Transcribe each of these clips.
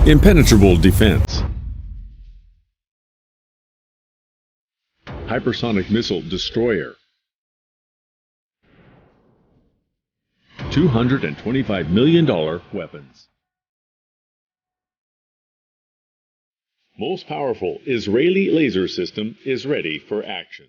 Impenetrable defense. Hypersonic missile destroyer. $225 million weapons. Most powerful Israeli laser system is ready for action.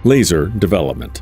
Laser development.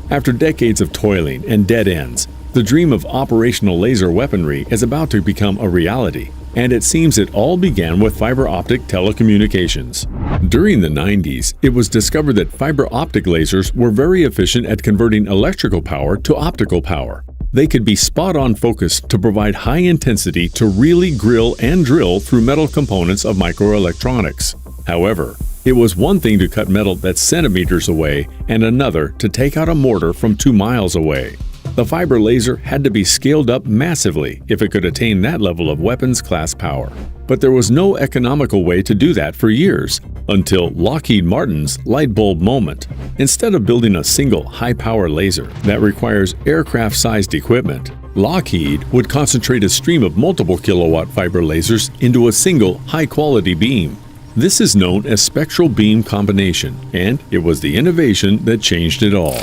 After decades of toiling and dead ends, the dream of operational laser weaponry is about to become a reality, and it seems it all began with fiber optic telecommunications. During the 90s, it was discovered that fiber optic lasers were very efficient at converting electrical power to optical power. They could be spot-on focused to provide high intensity to really grill and drill through metal components of microelectronics. However, it was one thing to cut metal that's centimeters away and another to take out a mortar from 2 miles away. The fiber laser had to be scaled up massively if it could attain that level of weapons class power. But there was no economical way to do that for years, until Lockheed Martin's light bulb moment. Instead of building a single high-power laser that requires aircraft-sized equipment, Lockheed would concentrate a stream of multiple kilowatt fiber lasers into a single high-quality beam. This is known as spectral beam combination, and it was the innovation that changed it all.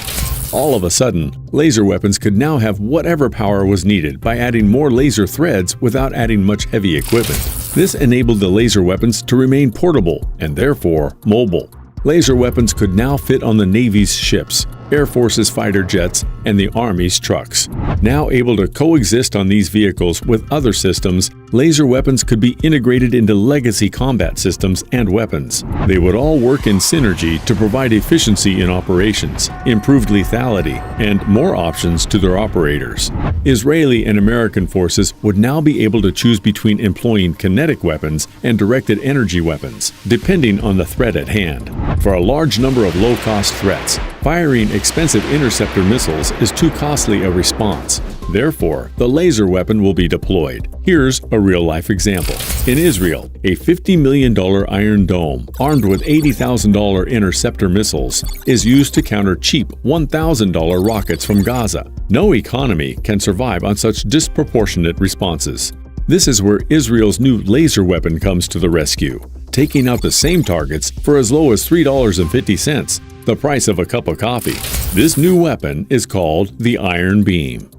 All of a sudden, laser weapons could now have whatever power was needed by adding more laser threads without adding much heavy equipment. This enabled the laser weapons to remain portable and therefore mobile. Laser weapons could now fit on the Navy's ships, Air Force's fighter jets, and the Army's trucks. Now able to coexist on these vehicles with other systems, laser weapons could be integrated into legacy combat systems and weapons. They would all work in synergy to provide efficiency in operations, improved lethality, and more options to their operators. Israeli and American forces would now be able to choose between employing kinetic weapons and directed energy weapons, depending on the threat at hand. For a large number of low-cost threats, firing expensive interceptor missiles is too costly a response. Therefore, the laser weapon will be deployed. Here's a real-life example. In Israel, a $50 million Iron Dome, armed with $80,000 interceptor missiles, is used to counter cheap $1,000 rockets from Gaza. No economy can survive on such disproportionate responses. This is where Israel's new laser weapon comes to the rescue, taking out the same targets for as low as $3.50, the price of a cup of coffee. This new weapon is called the Iron Beam.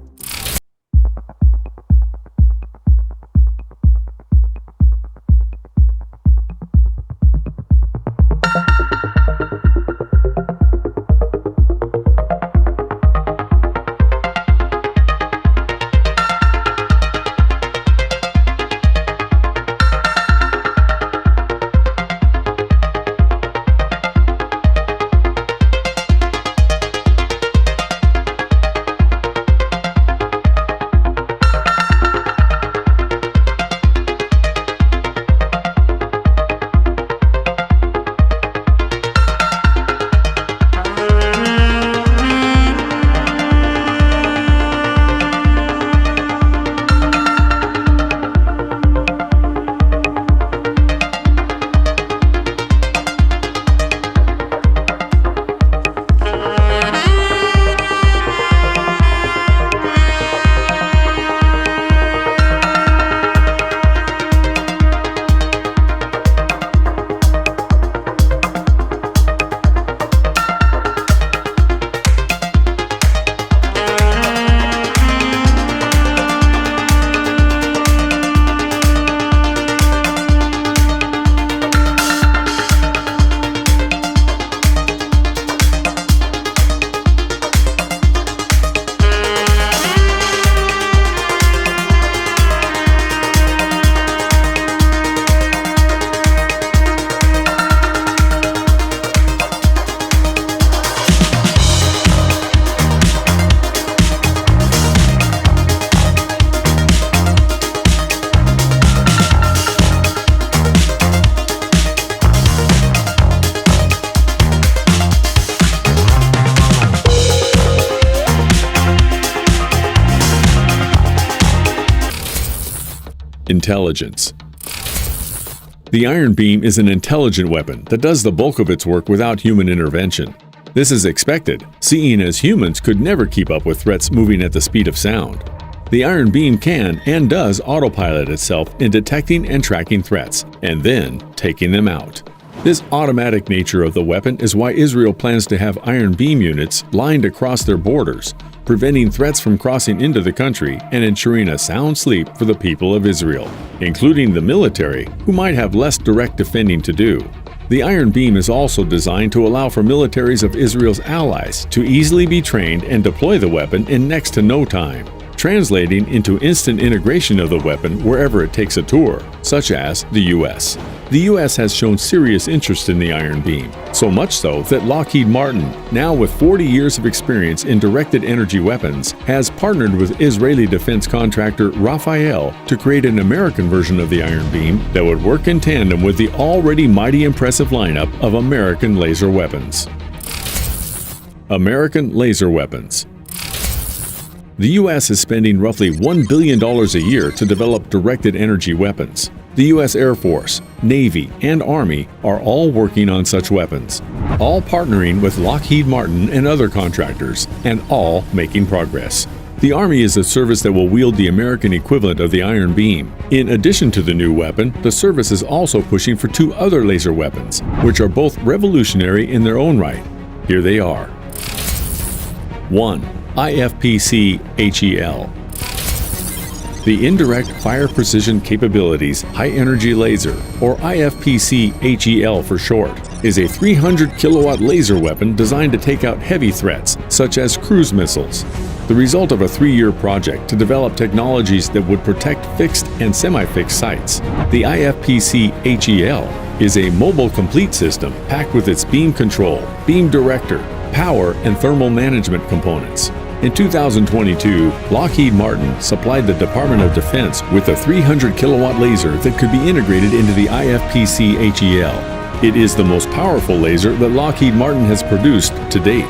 Intelligence. The iron beam is an intelligent weapon that does the bulk of its work without human intervention. This is expected, seeing as humans could never keep up with threats moving at the speed of sound. The iron beam can and does autopilot itself in detecting and tracking threats, and then taking them out. This automatic nature of the weapon is why Israel plans to have iron beam units lined across their borders, preventing threats from crossing into the country and ensuring a sound sleep for the people of Israel, including the military, who might have less direct defending to do. The iron beam is also designed to allow for militaries of Israel's allies to easily be trained and deploy the weapon in next to no time, translating into instant integration of the weapon wherever it takes a tour, such as the U.S. The U.S. has shown serious interest in the iron beam, so much so that Lockheed Martin, now with 40 years of experience in directed energy weapons, has partnered with Israeli defense contractor Rafael to create an American version of the iron beam that would work in tandem with the already mighty impressive lineup of American laser weapons. American laser weapons. The U.S. is spending roughly $1 billion a year to develop directed energy weapons. The U.S. Air Force, Navy, and Army are all working on such weapons, all partnering with Lockheed Martin and other contractors, and all making progress. The Army is a service that will wield the American equivalent of the iron beam. In addition to the new weapon, the service is also pushing for 2 other laser weapons, which are both revolutionary in their own right. Here they are. 1. IFPC-HEL. The Indirect Fire Precision Capabilities High Energy Laser, or IFPC-HEL for short, is a 300 kilowatt laser weapon designed to take out heavy threats, such as cruise missiles. The result of a 3-year project to develop technologies that would protect fixed and semi-fixed sites. The IFPC-HEL is a mobile complete system packed with its beam control, beam director, power, and thermal management components. In 2022, Lockheed Martin supplied the Department of Defense with a 300 kilowatt laser that could be integrated into the IFPC-HEL. It is the most powerful laser that Lockheed Martin has produced to date.